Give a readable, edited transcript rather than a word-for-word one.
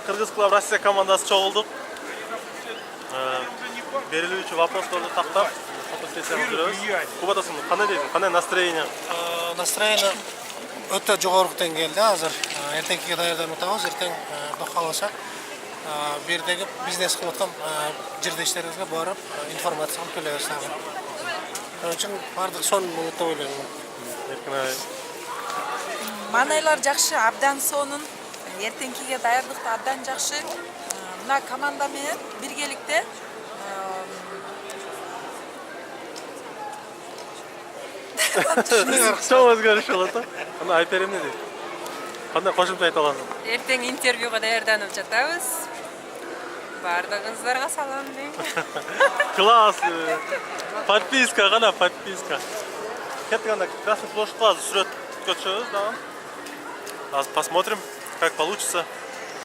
Кыргыз клуб Россия командасы чогулдук. Берилүүчү вопросторду тактап, фотосессияга жүрөбүз. Кубатасың, кандай дейсиң? Кандай настроение? Настроение өтө жогорку деңгээлде азыр. Эртеңкиге даярданып атабыз. Эртең Кудай кааласа бу жердеги бизнес кылып аткан жердештерибизге барып информация алып келебиз дагы. Ошон үчүн бардык сонун болот деп ойлойм. Манайлар жакшы, абдан сонун. Эртеңкиге даярдыкта абдан жакшы. Мына команда менен биргеликте Чоң өзгөрүш болот. Аны айтып берем дейт. Кандай кошумча айта аласың? Эртең интервьюга даярданып жатабыз. Бардыгыңыздарга салам дейм. Класс. Подписка, кана подписка. Кеттик красный площадь класс сүрөткө түшөбүз, да. Посмотрим, как получится.